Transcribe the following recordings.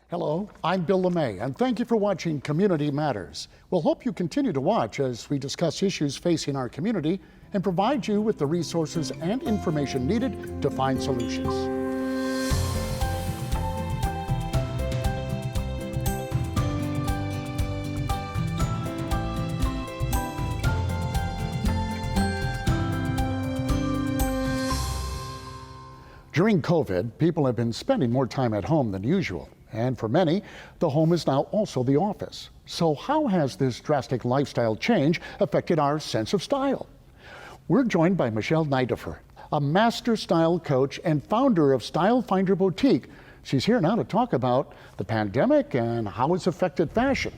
Hello, I'm Bill LeMay, and thank you for watching Community Matters. We'll hope you continue to watch as we discuss issues facing our community and provide you with the resources and information needed to find solutions. During COVID, people have been spending more time at home than usual. And for many, the home is now also the office. So how has this drastic lifestyle change affected our sense of style? We're joined by Michele Nidiffer, a master style coach and founder of StyleFinder Boutique. She's here now to talk about the pandemic and how it's affected fashion.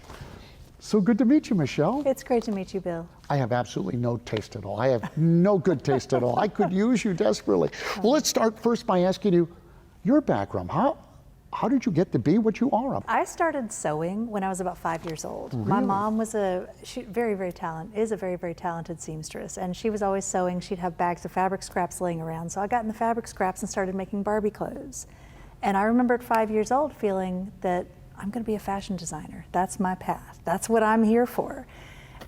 So good to meet you, Michele. It's great to meet you, Bill. I have absolutely no taste at all. I have no good taste at all. I could use you desperately. Well, let's start first by asking you your background. How did you get to be what you are? I started sewing when I was about 5 years old. Really? My mom was a very talented seamstress, and she was always sewing. She'd have bags of fabric scraps laying around. So I got in the fabric scraps and started making Barbie clothes. And I remember at 5 years old feeling that I'm going to be a fashion designer. That's my path. That's what I'm here for.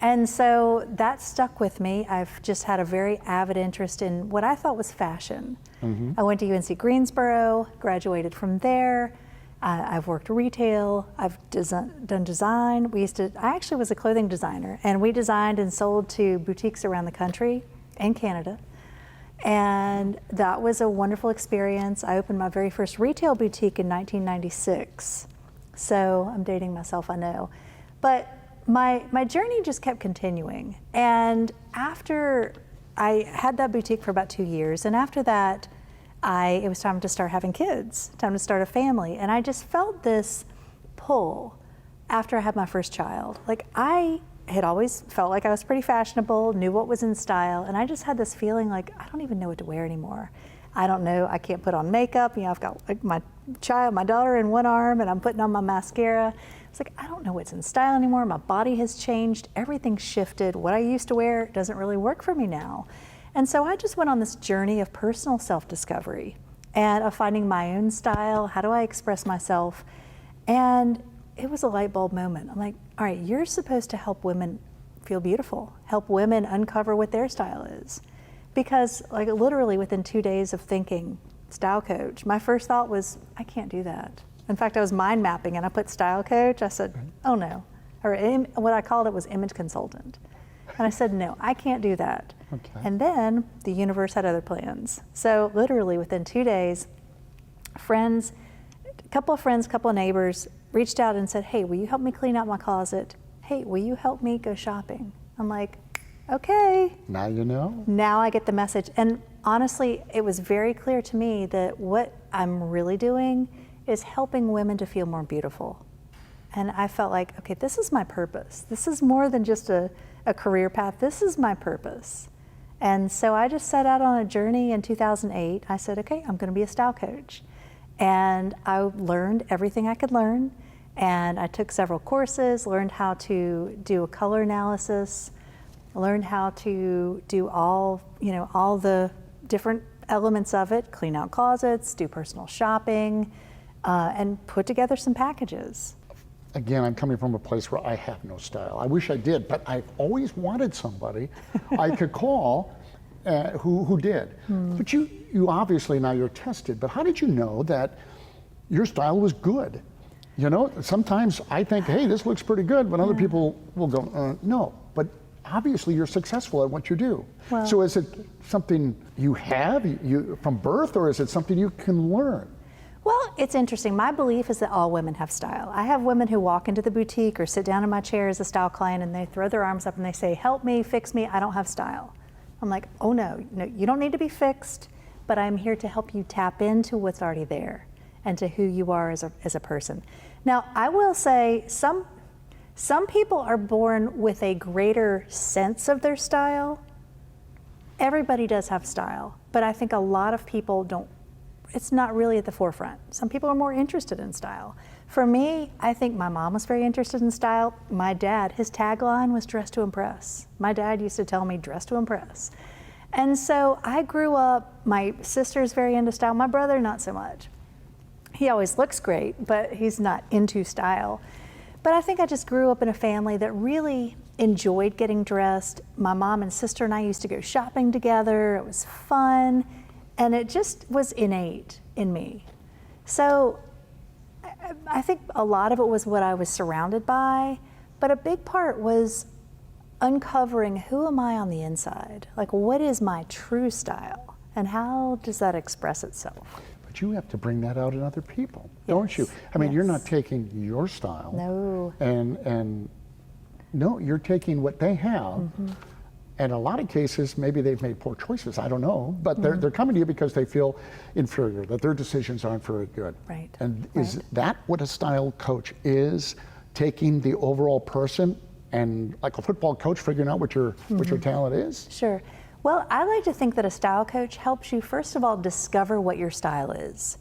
And so that stuck with me. I've just had a very avid interest in what I thought was fashion. I went to UNC Greensboro, graduated from there. I've worked retail, I've done design. I actually was a clothing designer, and we designed and sold to boutiques around the country and Canada. And that was a wonderful experience. I opened my very first retail boutique in 1996. So I'm dating myself, I know. But my journey just kept continuing. And after I had that boutique for about 2 years, and after that, it was time to start having kids, time to start a family. And I just felt this pull after I had my first child. Like, I had always felt like I was pretty fashionable, knew what was in style, and I just had this feeling like, I don't even know what to wear anymore. I don't know, I can't put on makeup. You know, I've got like my daughter in one arm, and I'm putting on my mascara. It's like, I don't know what's in style anymore. My body has changed, everything's shifted. What I used to wear doesn't really work for me now. And so I just went on this journey of personal self-discovery and of finding my own style. How do I express myself? And it was a light bulb moment. I'm like, all right, you're supposed to help women feel beautiful, help women uncover what their style is. Because like literally within 2 days of thinking style coach, my first thought was, I can't do that. In fact, I was mind mapping and I put style coach. I said, oh no. Or what I called it was image consultant. And I said, no, I can't do that. Okay. And then the universe had other plans. So literally within 2 days, a couple of neighbors reached out and said, hey, will you help me clean out my closet? Hey, will you help me go shopping? I'm like, okay. Now you know. Now I get the message. And honestly, it was very clear to me that what I'm really doing is helping women to feel more beautiful. And I felt like, okay, this is my purpose. This is more than just a career path. This is my purpose. And so I just set out on a journey in 2008. I said, okay, I'm gonna be a style coach. And I learned everything I could learn. And I took several courses, learned how to do a color analysis, learned how to do all the different elements of it, clean out closets, do personal shopping, and put together some packages. Again, I'm coming from a place where I have no style. I wish I did, but I've always wanted somebody I could call who did. But you obviously, now you're tested, but how did you know that your style was good? You know, sometimes I think, hey, this looks pretty good, but other people will go, no. But obviously you're successful at what you do. Well, so is it something you have from birth, or is it something you can learn? Well, it's interesting. My belief is that all women have style. I have women who walk into the boutique or sit down in my chair as a style client, and they throw their arms up and they say, help me, fix me, I don't have style. I'm like, oh no, you don't need to be fixed, but I'm here to help you tap into what's already there and to who you are as a person. Now, I will say some people are born with a greater sense of their style. Everybody does have style, but I think a lot of people don't. It's not really at the forefront. Some people are more interested in style. For me, I think my mom was very interested in style. My dad, his tagline was dress to impress. My dad used to tell me dress to impress. And so I grew up, my sister's very into style, my brother not so much. he always looks great, but he's not into style. But I think I just grew up in a family that really enjoyed getting dressed. My mom and sister and I used to go shopping together. It was fun, and it just was innate in me. So I think a lot of it was what I was surrounded by, but a big part was uncovering who am I on the inside? Like, what is my true style, and how does that express itself? But you have to bring that out in other people, don't you? I mean, you're not taking your style. No. And no, you're taking what they have. And in a lot of cases, maybe they've made poor choices, I don't know, but they're coming to you because they feel inferior, that their decisions aren't very good. Right. And is that what a style coach is? Taking the overall person and, like a football coach, figuring out what your talent is? Sure. Well, I like to think that a style coach helps you, first of all, discover what your style is.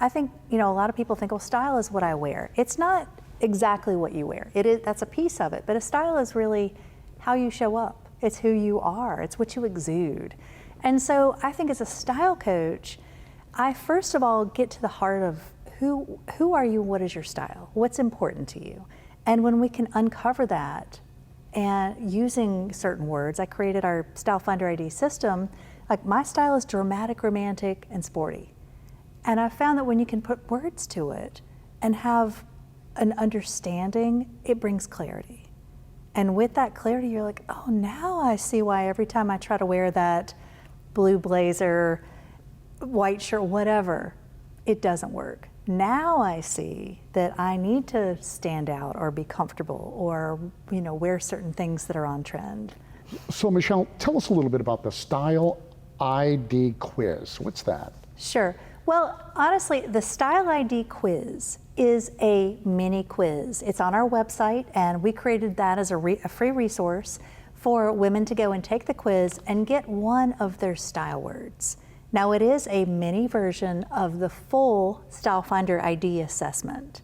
I think, a lot of people think, well, style is what I wear. It's not exactly what you wear. That's a piece of it, but a style is really how you show up. It's who you are. It's what you exude. And so I think as a style coach, I first of all get to the heart of who are you, what is your style, what's important to you. And when we can uncover that, and using certain words, I created our StyleFinder ID system. Like, my style is dramatic, romantic, and sporty. And I found that when you can put words to it and have an understanding, it brings clarity. And with that clarity, you're like, oh, now I see why every time I try to wear that blue blazer, white shirt, whatever, it doesn't work. Now I see that I need to stand out or be comfortable or, wear certain things that are on trend. So Michele, tell us a little bit about the Style ID quiz. What's that? Sure. Well, honestly, the Style ID quiz is a mini quiz. It's on our website, and we created that as a free resource for women to go and take the quiz and get one of their style words. Now, it is a mini version of the full StyleFinder ID assessment.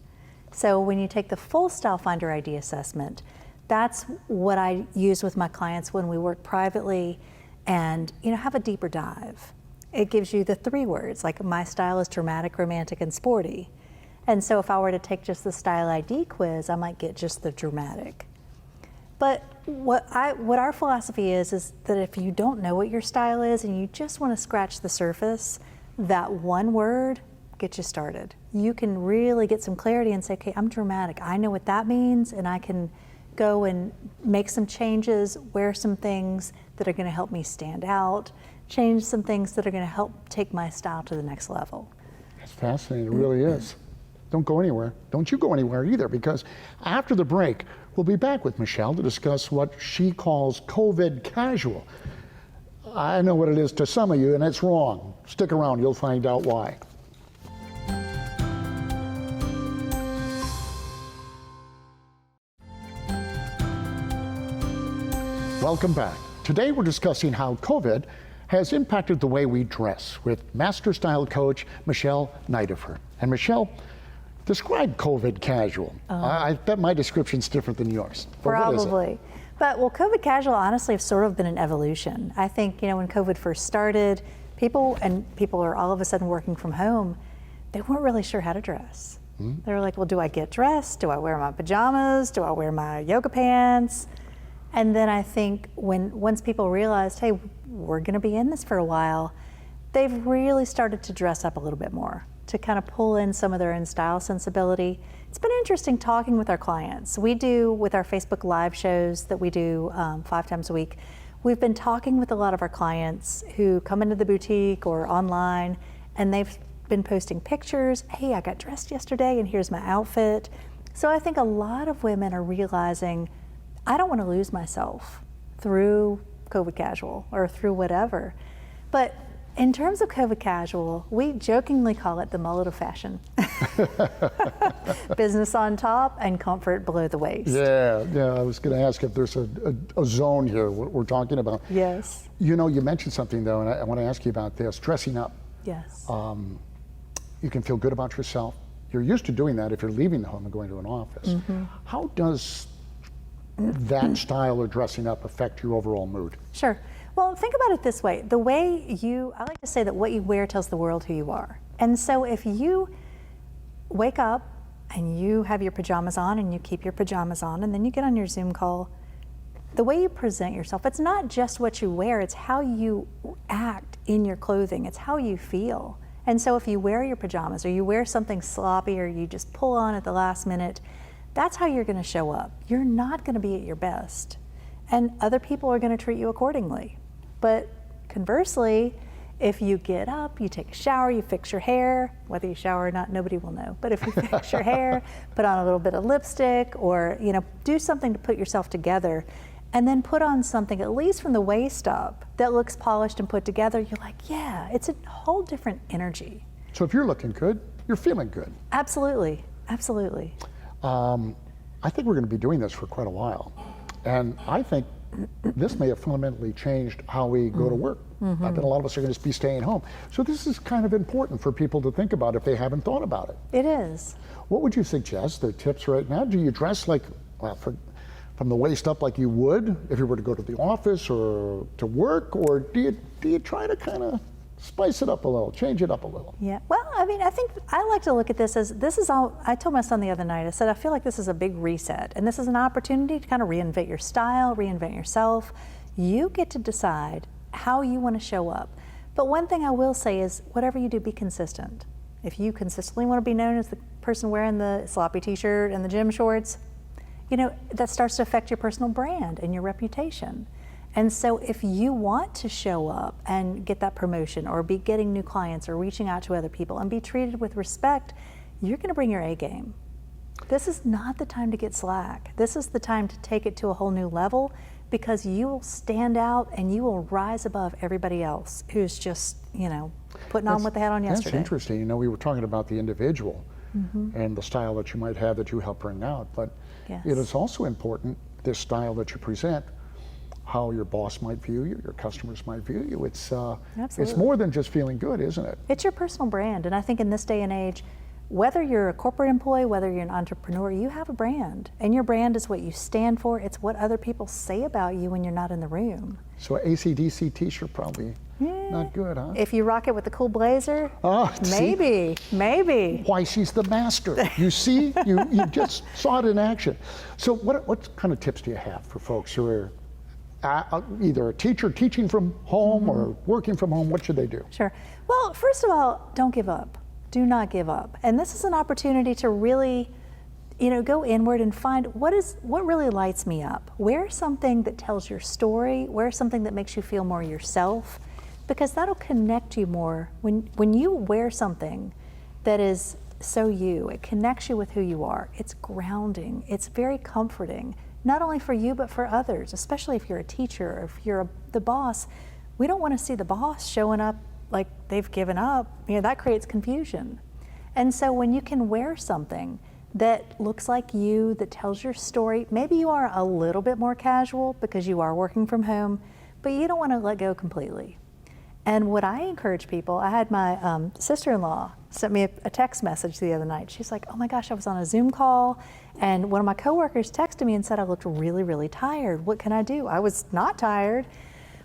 So when you take the full StyleFinder ID assessment, that's what I use with my clients when we work privately and have a deeper dive. It gives you the 3 words, like, my style is dramatic, romantic, and sporty. And so if I were to take just the Style ID quiz, I might get just the dramatic. But what our philosophy is that if you don't know what your style is and you just want to scratch the surface, that one word gets you started. You can really get some clarity and say, okay, I'm dramatic. I know what that means, and I can go and make some changes, wear some things that are going to help me stand out, change some things that are going to help take my style to the next level. That's fascinating, it really is. Don't go anywhere. Don't you go anywhere either, because after the break, we'll be back with Michele to discuss what she calls COVID casual. I know what it is to some of you, and it's wrong. Stick around, you'll find out why. Welcome back. Today we're discussing how COVID has impacted the way we dress with Master Style Coach Michele Nidiffer. And Michele, describe COVID casual. I bet my description's different than yours. Probably. But COVID casual honestly have sort of been an evolution. I think, when COVID first started, people are all of a sudden working from home, they weren't really sure how to dress. They were like, well, do I get dressed? Do I wear my pajamas? Do I wear my yoga pants? And then I think once people realized, hey, we're gonna be in this for a while, they've really started to dress up a little bit more to kind of pull in some of their own style sensibility. It's been interesting talking with our clients. We do, with our Facebook Live shows that we do 5 times a week, we've been talking with a lot of our clients who come into the boutique or online, and they've been posting pictures. Hey, I got dressed yesterday and here's my outfit. So I think a lot of women are realizing, I don't want to lose myself through COVID casual or through whatever. But in terms of COVID casual, we jokingly call it the mullet of fashion. Business on top and comfort below the waist. Yeah, I was going to ask if there's a zone here we're talking about. Yes. You mentioned something though, and I want to ask you about this, dressing up. Yes. You can feel good about yourself. You're used to doing that if you're leaving the home and going to an office. How does that style or dressing up affect your overall mood? Sure. Well, think about it this way. I like to say that what you wear tells the world who you are. And so if you wake up and you have your pajamas on and you keep your pajamas on, and then you get on your Zoom call. The way you present yourself, it's not just what you wear, it's how you act in your clothing, it's how you feel. And so if you wear your pajamas or you wear something sloppy or you just pull on at the last minute, that's how you're gonna show up. You're not gonna be at your best. And other people are gonna treat you accordingly. But conversely, if you get up, you take a shower, you fix your hair, whether you shower or not, nobody will know. But if you fix your hair, put on a little bit of lipstick, or do something to put yourself together, and then put on something, at least from the waist up, that looks polished and put together, you're like, yeah, it's a whole different energy. So if you're looking good, you're feeling good. Absolutely, absolutely. I think we're going to be doing this for quite a while. And I think this may have fundamentally changed how we go to work. I bet a lot of us are going to be staying home. So this is kind of important for people to think about if they haven't thought about it. It is. What would you suggest, the tips right now? Do you dress like, from the waist up like you would if you were to go to the office or to work? Or do you try to kind of spice it up a little, change it up a little? Yeah, well, I mean, I think I like to look at this as, this is all, I told my son the other night, I said, I feel like this is a big reset, and this is an opportunity to kind of reinvent your style, reinvent yourself. You get to decide how you want to show up. But one thing I will say is, whatever you do, be consistent. If you consistently want to be known as the person wearing the sloppy t-shirt and the gym shorts, that starts to affect your personal brand and your reputation. And so if you want to show up and get that promotion or be getting new clients or reaching out to other people and be treated with respect, you're going to bring your A game. This is not the time to get slack. This is the time to take it to a whole new level, because you will stand out and you will rise above everybody else who's just, putting on what they had on yesterday. That's interesting. We were talking about the individual and the style that you might have that you help bring out, but Yes. it is also important, this style that you present, how your boss might view you, your customers might view you. It's more than just feeling good, isn't it? It's your personal brand, and I think in this day and age, whether you're a corporate employee, whether you're an entrepreneur, you have a brand, and your brand is what you stand for. It's what other people say about you when you're not in the room. So AC/DC t-shirt probably not good, huh? If you rock it with a cool blazer, see? maybe. Why, she's the master. You see, you just saw it in action. So what kind of tips do you have for folks who are either a teacher teaching from home or working from home? What should they do? Sure. Well, first of all, don't give up. Do not give up. And this is an opportunity to really, go inward and find what really lights me up. Wear something that tells your story. Wear something that makes you feel more yourself, because that'll connect you more. When you wear something that is so you, it connects you with who you are. It's grounding. It's very comforting, not only for you, but for others, especially if you're a teacher or if you're the boss. We don't want to see the boss showing up like they've given up. That creates confusion. And so when you can wear something that looks like you, that tells your story, maybe you are a little bit more casual because you are working from home, but you don't want to let go completely. And what I encourage people, I had my sister-in-law sent me a text message the other night. She's like, oh my gosh, I was on a Zoom call and one of my coworkers texted me and said I looked really, really tired. What can I do? I was not tired.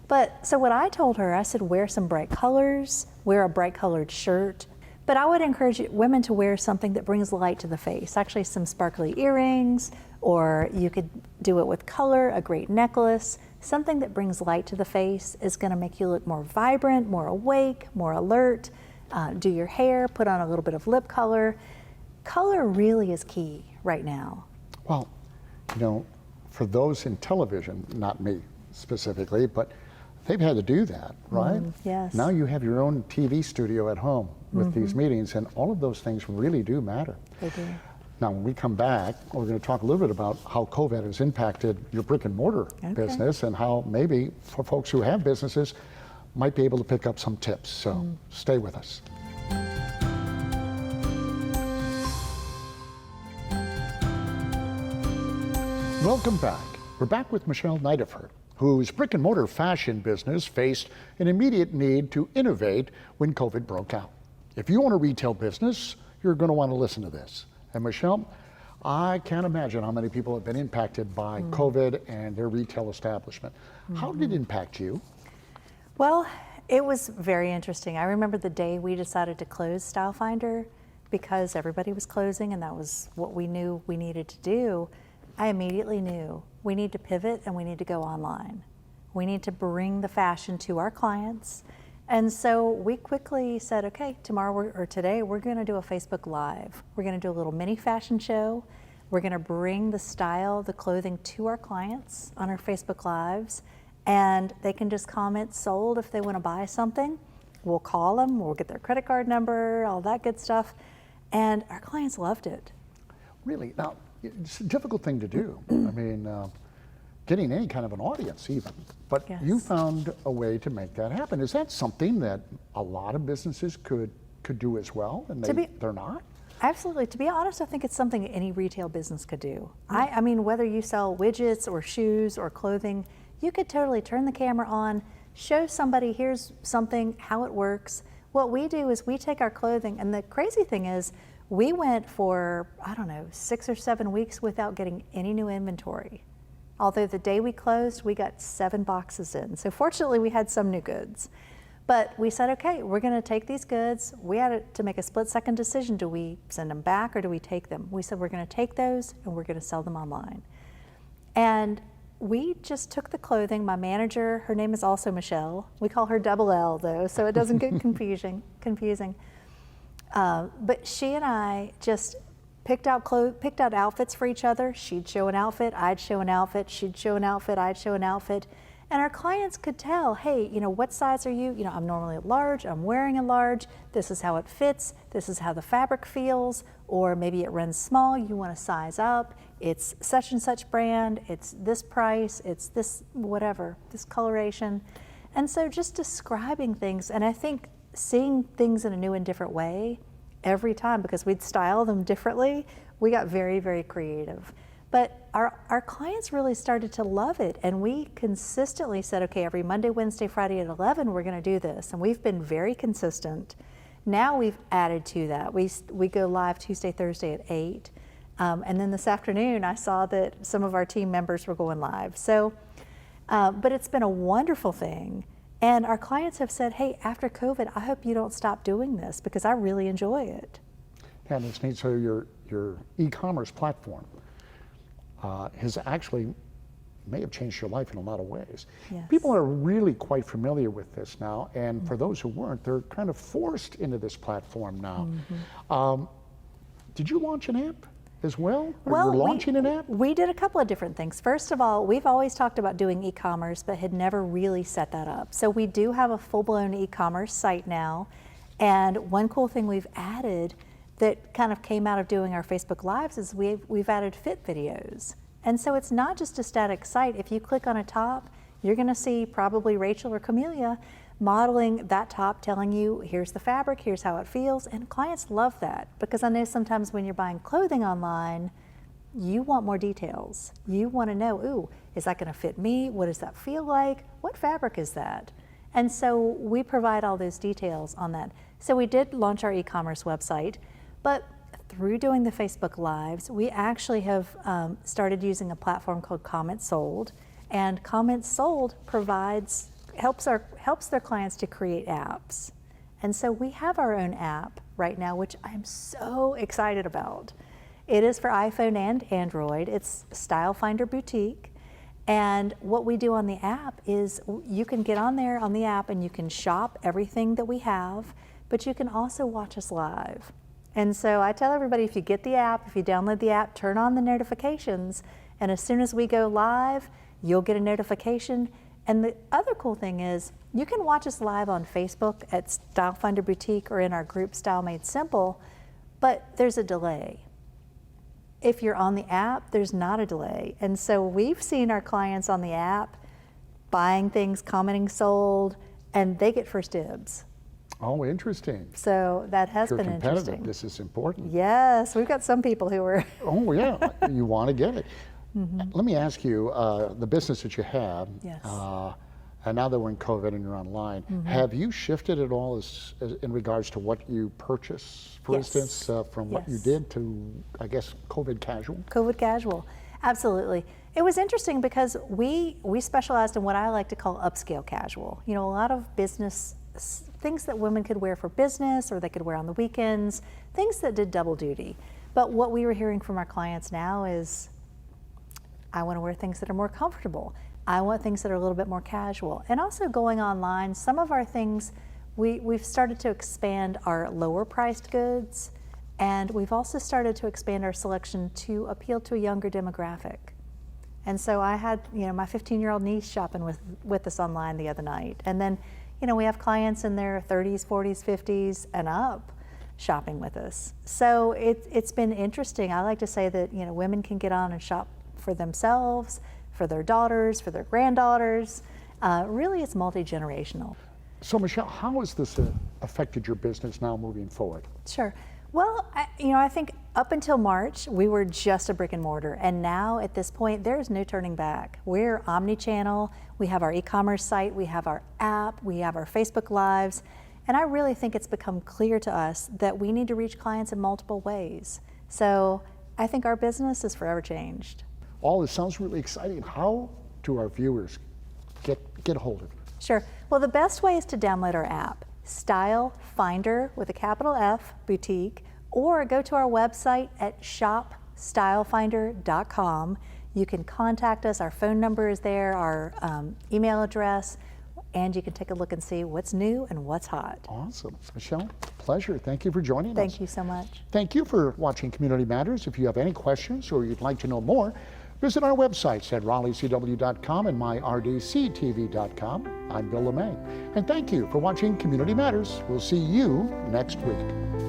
But so what I told her, I said, wear some bright colors, wear a bright colored shirt. But I would encourage women to wear something that brings light to the face, actually some sparkly earrings, or you could do it with color, a great necklace. Something that brings light to the face is gonna make you look more vibrant, more awake, more alert. Do your hair, put on a little bit of lip color. Color really is key right now. Well, for those in television, not me specifically, but they've had to do that, right? Yes. Now you have your own TV studio at home with these meetings, and all of those things really do matter. They do. Now, when we come back, we're going to talk a little bit about how COVID has impacted your brick and mortar business, and how maybe for folks who have businesses might be able to pick up some tips. So stay with us. Welcome back. We're back with Michele Nidiffer, whose brick and mortar fashion business faced an immediate need to innovate when COVID broke out. If you own a retail business, you're going to want to listen to this. And Michele, I can't imagine how many people have been impacted by COVID and their retail establishment. How did it impact you? Well, it was very interesting. I remember the day we decided to close StyleFinder. because everybody was closing and that was what we knew we needed to do, I immediately knew we need to pivot and we need to go online. We need to bring the fashion to our clients. And so we quickly said, okay, today we're going to do a Facebook Live. We're going to do a little mini fashion show. We're going to bring the style, the clothing to our clients on our Facebook Lives, and they can just comment sold if they want to buy something. We'll call them, we'll get their credit card number, all that good stuff. And our clients loved it. Really? Now, it's a difficult thing to do. I mean, getting any kind of an audience even. But Yes. you found a way to make that happen. Is that something that a lot of businesses could do as well, and they're not? Absolutely. To be honest, I think it's something any retail business could do. I mean, whether you sell widgets or shoes or clothing, you could totally turn the camera on, show somebody, here's something, how it works. What we do is we take our clothing, and the crazy thing is, we went for, 6 or 7 weeks without getting any new inventory. Although the day we closed, we got 7 boxes in. So fortunately, we had some new goods. But we said, okay, we're going to take these goods. We had to make a split-second decision. Do we send them back or do we take them? We said we're going to take those and we're going to sell them online. And we just took the clothing. My manager, her name is also Michele. We call her Double L though, so it doesn't get confusing. But she and I just picked out outfits for each other. She'd show an outfit, I'd show an outfit, she'd show an outfit, I'd show an outfit. And our clients could tell, hey, what size are you? I'm normally a large, I'm wearing a large, this is how it fits, this is how the fabric feels, or maybe it runs small, you want to size up, it's such and such brand, it's this price, it's this whatever, this coloration. And so just describing things, and I think seeing things in a new and different way every time, because we'd style them differently, we got very, very creative. But our clients really started to love it, and we consistently said, okay, every Monday, Wednesday, Friday at 11, we're going to do this, and we've been very consistent. Now we've added to that. We go live Tuesday, Thursday at 8, and then this afternoon I saw that some of our team members were going live. So, but it's been a wonderful thing, and our clients have said, hey, after COVID, I hope you don't stop doing this because I really enjoy it. Yeah, and it's neat. So your e-commerce platform has actually may have changed your life in a lot of ways. Yes. People are really quite familiar with this now, and for those who weren't, they're kind of forced into this platform now. Did you launch an app as well? Or you're launching an app? We did a couple of different things. First of all, we've always talked about doing e-commerce, but had never really set that up. So we do have a full-blown e-commerce site now, and one cool thing we've added that kind of came out of doing our Facebook Lives is we've added fit videos. And so it's not just a static site. If you click on a top, you're going to see probably Rachel or Camelia modeling that top, telling you, here's the fabric, here's how it feels. And clients love that, because I know sometimes when you're buying clothing online, you want more details. You want to know, ooh, is that going to fit me? What does that feel like? What fabric is that? And so we provide all those details on that. So we did launch our e-commerce website. But through doing the Facebook Lives, we actually have started using a platform called Comments Sold, and Comments Sold helps their clients to create apps. And so we have our own app right now, which I'm so excited about. It is for iPhone and Android. It's StyleFinder Boutique. And what we do on the app is you can get on there on the app and you can shop everything that we have, but you can also watch us live. And so I tell everybody, if you get the app, if you download the app, turn on the notifications, and as soon as we go live, you'll get a notification. And the other cool thing is, you can watch us live on Facebook at StyleFinder Boutique or in our group Style Made Simple, but there's a delay. If you're on the app, there's not a delay. And so we've seen our clients on the app buying things, commenting sold, and they get first dibs. Oh, interesting. So that has If you're been competitive, interesting. this is important. Yes, we've got some people who are. Oh, yeah, you want to get it. Let me ask you, the business that you have, Yes. and now that we're in COVID and you're online, have you shifted at all as in regards to what you purchase, for Yes. instance, from what you Yes. did to, I guess, COVID casual? COVID casual, absolutely. It was interesting because we specialized in what I like to call upscale casual. A lot of business things that women could wear for business or they could wear on the weekends, things that did double duty. But what we were hearing from our clients now is, I want to wear things that are more comfortable. I want things that are a little bit more casual. And also going online, some of our things, we've started to expand our lower priced goods, and we've also started to expand our selection to appeal to a younger demographic. And so I had, my 15-year-old niece shopping with us online the other night. And then, we have clients in their 30s, 40s, 50s, and up shopping with us. So it's been interesting. I like to say that, women can get on and shop for themselves, for their daughters, for their granddaughters. Really, it's multi-generational. So Michele, how has this affected your business now moving forward? Sure. Well, I think up until March, we were just a brick and mortar. And now at this point, there's no turning back. We're omni-channel. We have our e-commerce site. We have our app. We have our Facebook Lives. And I really think it's become clear to us that we need to reach clients in multiple ways. So I think our business is forever changed. All this sounds really exciting. How do our viewers get a hold of you? Sure. Well, the best way is to download our app, StyleFinder with a capital F, boutique, or go to our website at shopstylefinder.com. You can contact us. Our phone number is there, our email address, and you can take a look and see what's new and what's hot. Awesome. Michele, pleasure. Thank you for joining us. Thank you so much. Thank you for watching Community Matters. If you have any questions or you'd like to know more, visit our websites at raleighcw.com and myrdctv.com. I'm Bill LeMay. And thank you for watching Community Matters. We'll see you next week.